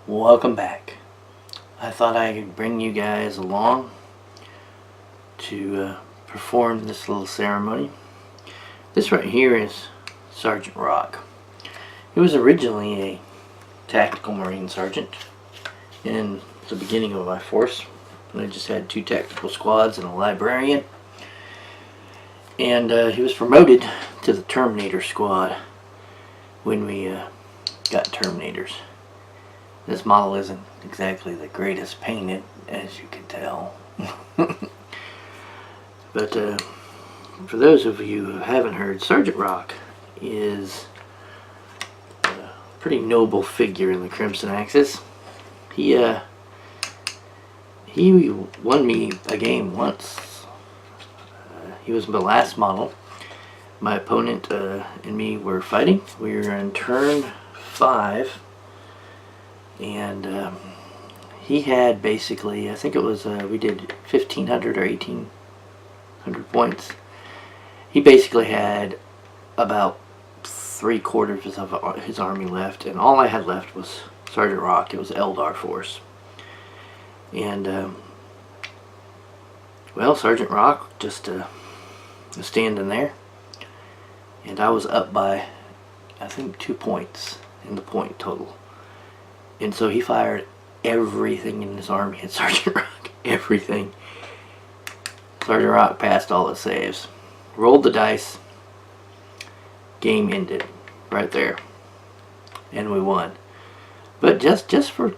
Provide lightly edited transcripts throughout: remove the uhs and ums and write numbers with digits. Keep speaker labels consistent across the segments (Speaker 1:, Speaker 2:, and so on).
Speaker 1: Welcome back. I thought I could bring you guys along to perform this little ceremony. This right here is Sergeant Rock. He was originally a tactical Marine sergeant in the beginning of my force. I just had 2 tactical squads and a librarian. And he was promoted to the Terminator squad when we got Terminators. This model isn't exactly the greatest painted, as you can tell. But for those of you who haven't heard, Sergeant Rock is a pretty noble figure in the Crimson Axis. He won me a game once. He was my last model. My opponent and me were fighting. We were in turn 5. And he had basically, I think it was, we did 1,500 or 1,800 points. He basically had about 3/4 of his army left, and all I had left was Sergeant Rock. It was Eldar force. And, well, Sergeant Rock just was standing there, and I was up by, I think, 2 points in the point total. And so he fired everything in his army at Sergeant Rock. Everything. Sergeant Rock passed all his saves. Rolled the dice. Game ended. Right there. And we won. But just for,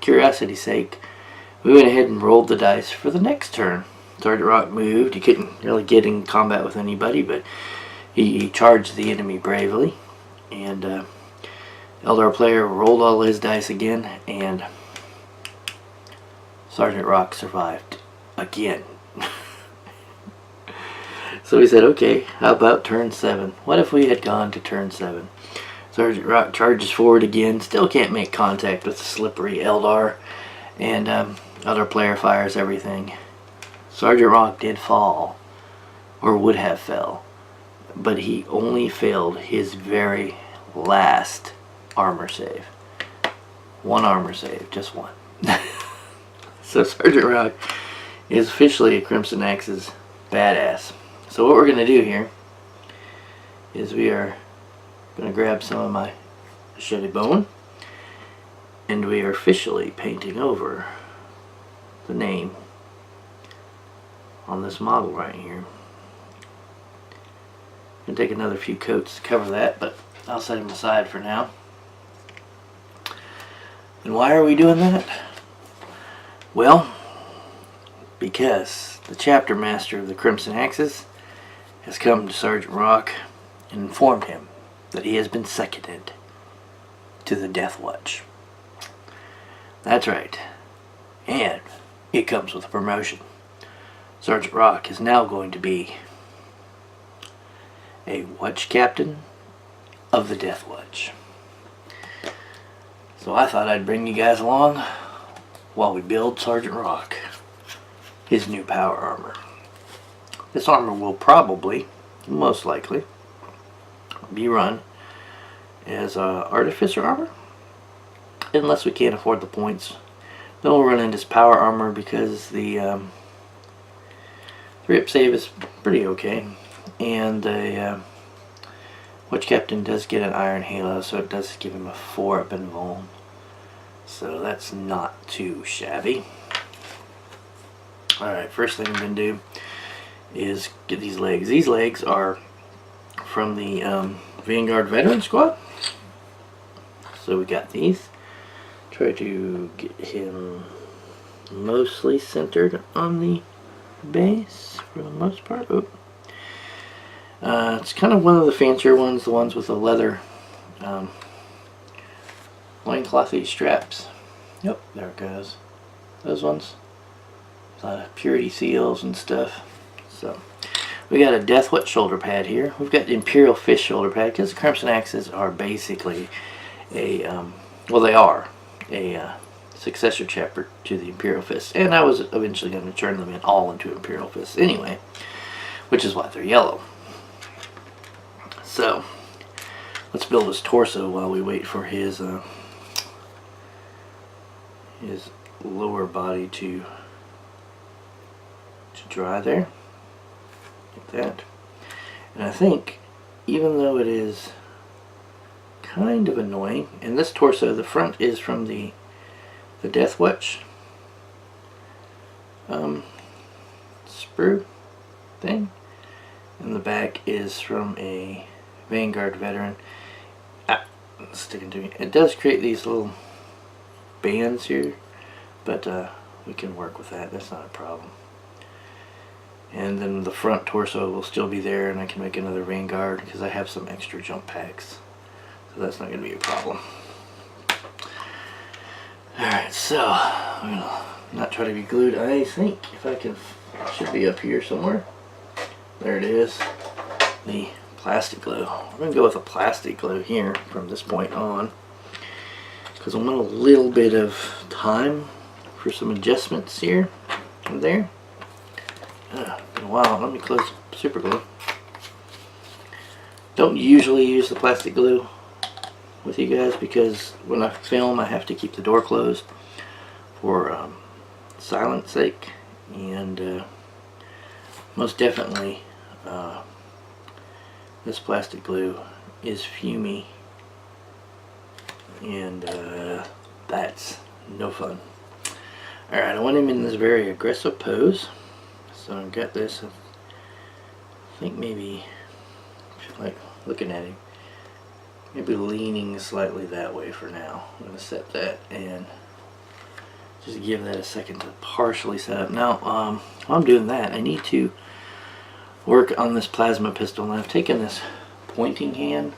Speaker 1: curiosity's sake, we went ahead and rolled the dice for the next turn. Sergeant Rock moved. He couldn't really get in combat with anybody, but he charged the enemy bravely. And Eldar player rolled all his dice again, and Sergeant Rock survived again. So we said, okay, how about turn 7? What if we had gone to turn 7? Sergeant Rock charges forward again, still can't make contact with the slippery Eldar, and other player fires everything. Sergeant Rock did fall, or would have fell, but he only failed his very last armor save. 1 armor save, just 1. So Sergeant Rock is officially a Crimson Axis badass. So what we're going to do here is we are going to grab some of my machete bone, and we are officially painting over the name on this model right here. I'm going to take another few coats to cover that, but I'll set him aside for now. And why are we doing that? Well, because the chapter master of the Crimson Axis has come to Sergeant Rock and informed him that he has been seconded to the Death Watch. That's right. And it comes with a promotion. Sergeant Rock is now going to be a watch captain of the Death Watch. So I thought I'd bring you guys along while we build Sergeant Rock his new power armor. This armor will probably, most likely, be run as artificer armor, unless we can't afford the points. Then we'll run into power armor because the 3-up save is pretty okay, and the Watch Captain does get an Iron Halo, so it does give him a 4-up in Vol. So that's not too shabby. Alright, first thing I'm going to do is get these legs. These legs are from the Vanguard Veteran Squad. So we got these. Try to get him mostly centered on the base for the most part. Oh. It's kind of one of the fancier ones, the ones with the leather loinclothy straps. Yep, there it goes. Those ones. A lot of purity seals and stuff. So we got a Deathwatch shoulder pad here. We've got the Imperial Fist shoulder pad because the Crimson Axes are basically a well, they are a successor chapter to the Imperial Fist, and I was eventually going to turn them all into Imperial Fists anyway, which is why they're yellow. So let's build his torso while we wait for his his lower body to dry there, like that. And I think, even though it is kind of annoying, and this torso, the front is from the Deathwatch sprue thing, and the back is from a Vanguard veteran. It's sticking to me. It does create these little bands here, but we can work with that. That's not a problem. And then the front torso will still be there, and I can make another Vanguard because I have some extra jump packs, so that's not going to be a problem. Alright, so I'm going to not try to be glued. I think if I can, it should be up here somewhere. There it is, the plastic glue. We're going to go with a plastic glue here from this point on, because I want a little bit of time for some adjustments here and there. Been a while. Let me close super glue. Don't usually use the plastic glue with you guys because when I film I have to keep the door closed for silence sake, and most definitely this plastic glue is fumey, and that's no fun. Alright, I want him in this very aggressive pose. So I've got this, I think maybe, like looking at him, maybe leaning slightly that way for now. I'm going to set that and just give that a second to partially set up. Now, while I'm doing that, I need to work on this plasma pistol, and I've taken this pointing hand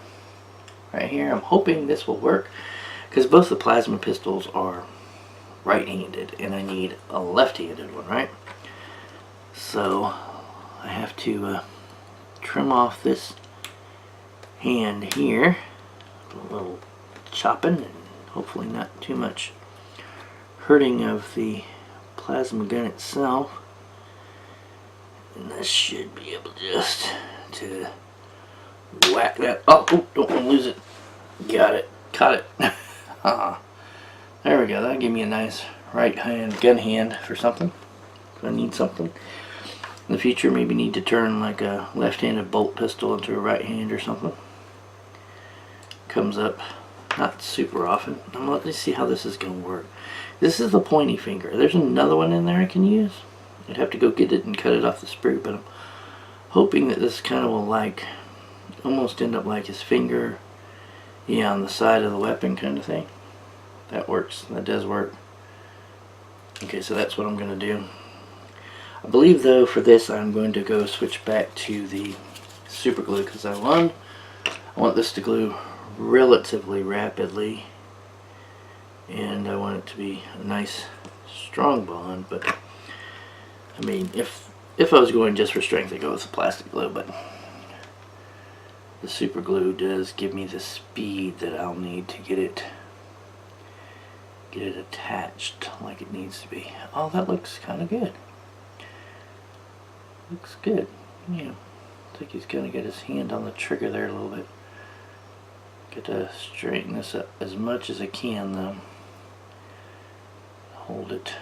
Speaker 1: right here. I'm hoping this will work because both the plasma pistols are right-handed and I need a left-handed one, right? So I have to trim off this hand here, a little chopping, and hopefully not too much hurting of the plasma gun itself. And this should be able just to whack that. Oh, don't want to lose it. Got it. Caught it. There we go. That'll give me a nice right hand gun hand for something. If I need something in the future, maybe need to turn like a left-handed bolt pistol into a right hand or something. Comes up not super often. Let's see how this is going to work. This is the pointy finger. There's another one in there I can use. I'd have to go get it and cut it off the sprue, but I'm hoping that this kind of will like almost end up like his finger, yeah, on the side of the weapon kind of thing. That works. That does work. Okay, so that's what I'm going to do. I believe though for this I'm going to go switch back to the super glue because I want this to glue relatively rapidly, and I want it to be a nice strong bond. But I mean, if I was going just for strength, I'd go with the plastic glue, but the super glue does give me the speed that I'll need to get it attached like it needs to be. Oh, that looks kind of good. Looks good. Yeah, I think he's gonna get his hand on the trigger there a little bit. Get to straighten this up as much as I can though. Hold it.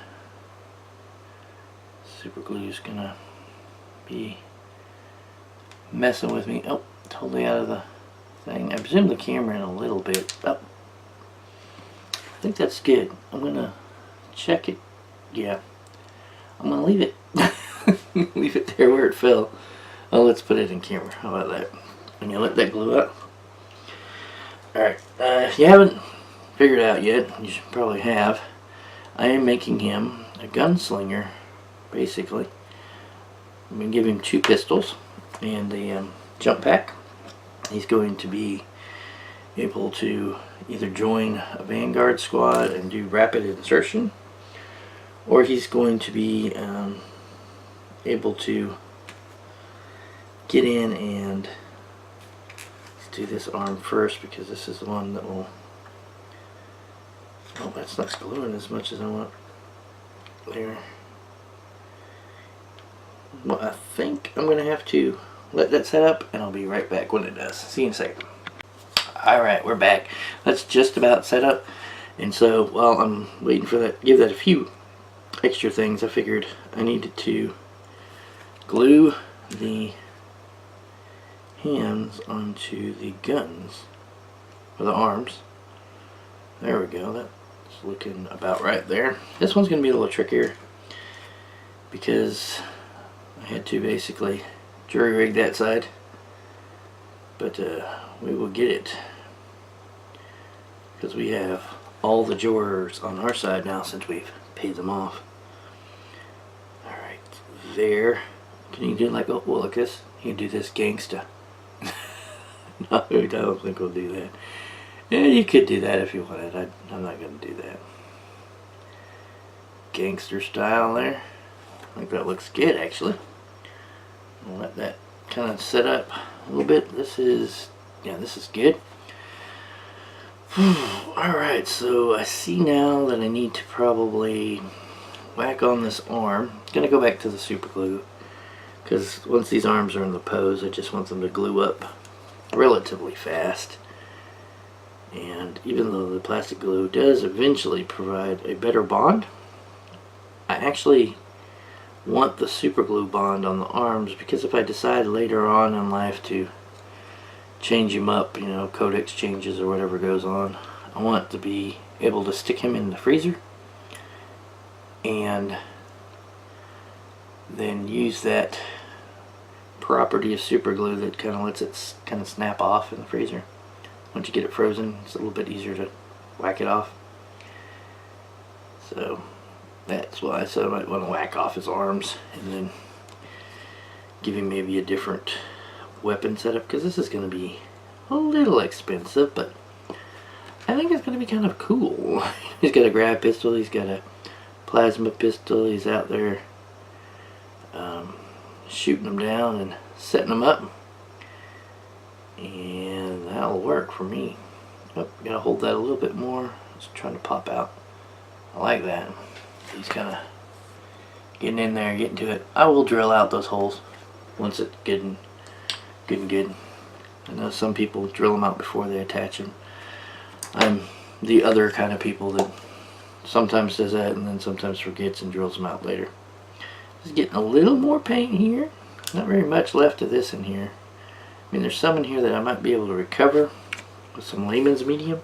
Speaker 1: Super glue's gonna be messing with me. Oh, totally out of the thing. I presume the camera in a little bit. Oh, I think that's good. I'm gonna check it. Yeah, I'm gonna leave it. Leave it there where it fell. Oh, let's put it in camera. How about that? And you let that glue up. Alright, if you haven't figured out yet, you should probably have, I am making him a gunslinger, basically. I'm going to give him 2 pistols and a jump pack. He's going to be able to either join a Vanguard squad and do rapid insertion, or he's going to be able to get in and let's do this arm first because this is the one that will, oh, that's not gluing as much as I want there. Well, I think I'm going to have to let that set up and I'll be right back when it does. See you in a second. Alright, we're back. That's just about set up, And so while I'm waiting for that, give that a few extra things, I figured I needed to glue the hands onto the guns, or the arms. There we go, that's looking about right there. This one's going to be a little trickier because I had to basically jury rig that side, but we will get it because we have all the jurors on our side now since we've paid them off. Alright, there. Can you do like, oh, well, look this? You can do this gangsta. No, I don't think we'll do that. Yeah, you could do that if you wanted. I'm not going to do that. Gangster style there. I think that looks good, actually. I'll let that kind of set up a little bit. This is good. Alright, so I see now that I need to probably whack on this arm. I'm going to go back to the super glue because once these arms are in the pose, I just want them to glue up relatively fast. And even though the plastic glue does eventually provide a better bond, I actually want the super glue bond on the arms because if I decide later on in life to change him up, you know, codex changes or whatever goes on, I want to be able to stick him in the freezer and then use that property of super glue that kind of lets it kind of snap off in the freezer. Once you get it frozen, it's a little bit easier to whack it off. So that's why I said I might want to whack off his arms and then give him maybe a different weapon setup, because this is going to be a little expensive, but I think it's going to be kind of cool. He's got a grab pistol, he's got a plasma pistol, he's out there shooting them down and setting them up, and that'll work for me. Oh, gotta hold that a little bit more. It's trying to pop out. I like that. He's kind of getting in there, getting to it. I will drill out those holes once it's good. I know some people drill them out before they attach them. I'm the other kind of people that sometimes does that and then sometimes forgets and drills them out later. Just getting a little more paint here. Not very much left of this in here. I mean, there's some in here that I might be able to recover with some layman's medium,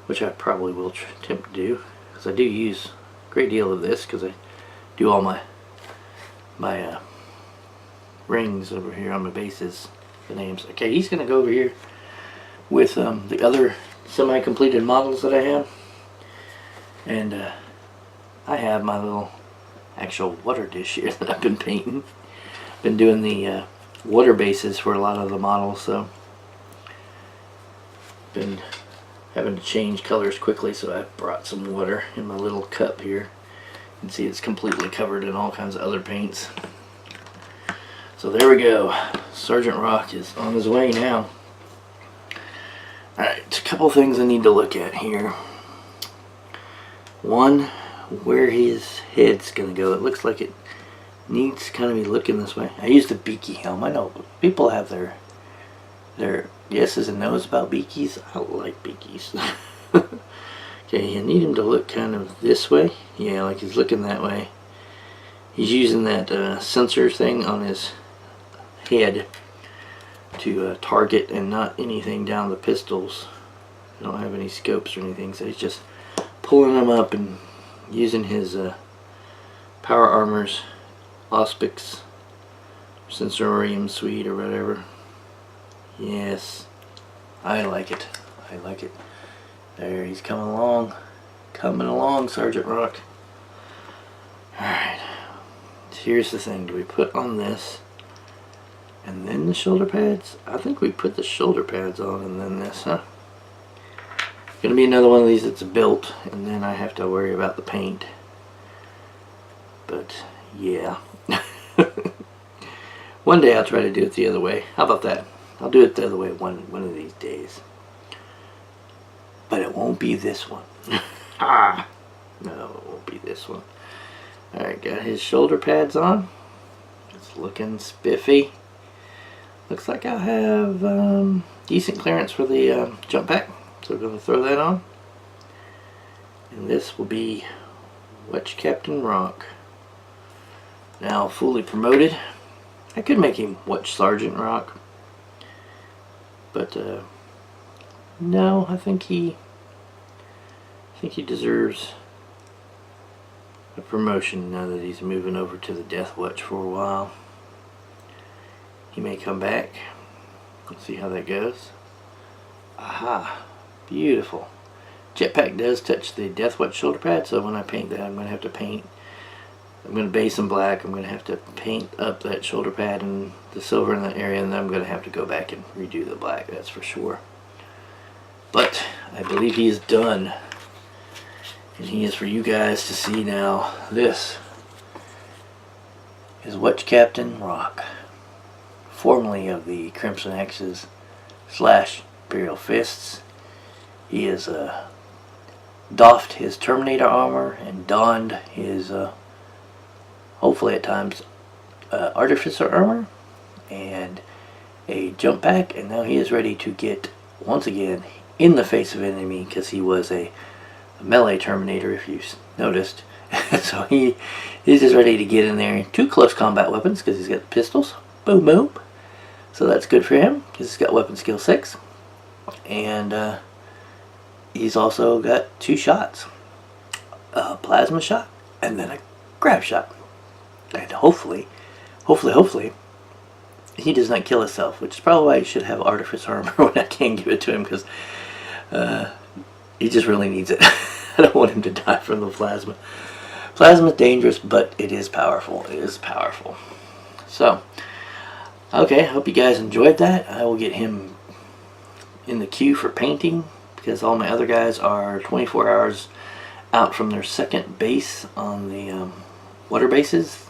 Speaker 1: which I probably will attempt to do, because I do use a great deal of this because I do all my rings over here on my bases, the names. Okay, he's going to go over here with the other semi-completed models that I have, and I have my little actual water dish here that I've been painting. Been doing the water bases for a lot of the models, so been having to change colors quickly, so I brought some water in my little cup here. You can see it's completely covered in all kinds of other paints. So there we go. Sergeant Rock is on his way now. Alright, a couple things I need to look at here. One, where his head's going to go. It looks like it needs to kind of be looking this way. I used a beaky helm. I know people have their yeses and nos about beakies. I don't like beakies. Okay, you need him to look kind of this way. Yeah, like he's looking that way. He's using that sensor thing on his head to target and not anything down the pistols. I don't have any scopes or anything, so he's just pulling them up and using his Power Armor's Auspex Sensorium suite or whatever. Yes, I like it. I like it. There, he's coming along. Coming along, Sergeant Rock. Alright. Here's the thing. Do we put on this and then the shoulder pads? I think we put the shoulder pads on and then this, huh? Gonna be another one of these that's built and then I have to worry about the paint. But yeah. One day I'll try to do it the other way. How about that? I'll do it the other way one of these days. But it won't be this one. Ah! No, it won't be this one. Alright, got his shoulder pads on. It's looking spiffy. Looks like I have decent clearance for the jump pack. So we're going to throw that on. And this will be Witch Captain Rock. Now fully promoted. I could make him Witch Sergeant Rock. But no, I think he deserves a promotion now that he's moving over to the Death Watch for a while. He may come back. Let's see how that goes. Aha, beautiful. Jetpack does touch the Death Watch shoulder pad, so when I paint that, I'm going to base him black. I'm going to have to paint up that shoulder pad and the silver in that area, and then I'm going to have to go back and redo the black, that's for sure. But I believe he is done. And he is for you guys to see now. This is Witch Captain Rock, formerly of the Crimson Axes / Imperial Fists. He has doffed his Terminator armor and donned his, hopefully at times, Artificer armor and a jump pack, and now he is ready to get, once again, in the face of enemy, because he was a melee Terminator, if you noticed. So he's just ready to get in there. 2 close combat weapons, because he's got the pistols. Boom, boom. So that's good for him, because he's got weapon skill 6. And he's also got 2 shots. A plasma shot, and then a grab shot. And hopefully, he does not kill himself, which is probably why he should have Artificer armor when I can't give it to him, because he just really needs it. I don't want him to die from the plasma. Plasma is dangerous, but it is powerful. It is powerful. So, okay, hope you guys enjoyed that. I will get him in the queue for painting, because all my other guys are 24 hours out from their second base on the water bases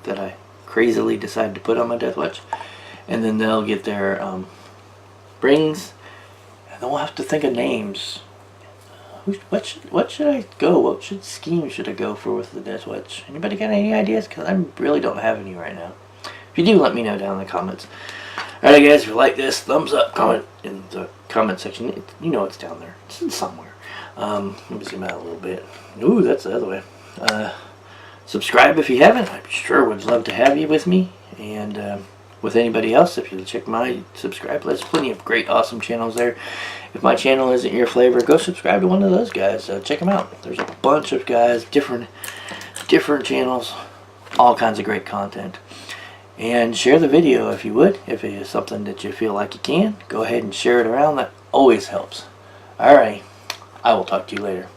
Speaker 1: that I crazily decided to put on my Death Watch. And then they'll get their rings, and then we'll have to think of names. What should I go? What scheme should I go for with the Death Watch? Anybody got any ideas? Because I really don't have any right now. If you do, let me know down in the comments. Alright guys, if you like this, thumbs up, comment in the comment section. You know it's down there. It's somewhere. Let me zoom out a little bit. Ooh, that's the other way. Subscribe if you haven't. I sure would love to have you with me. And with anybody else, if you check my subscribe list, plenty of great, awesome channels there. If my channel isn't your flavor, go subscribe to one of those guys. Check them out. There's a bunch of guys, different channels, all kinds of great content. And share the video if you would. If it is something that you feel like you can, go ahead and share it around. That always helps. Alright, I will talk to you later.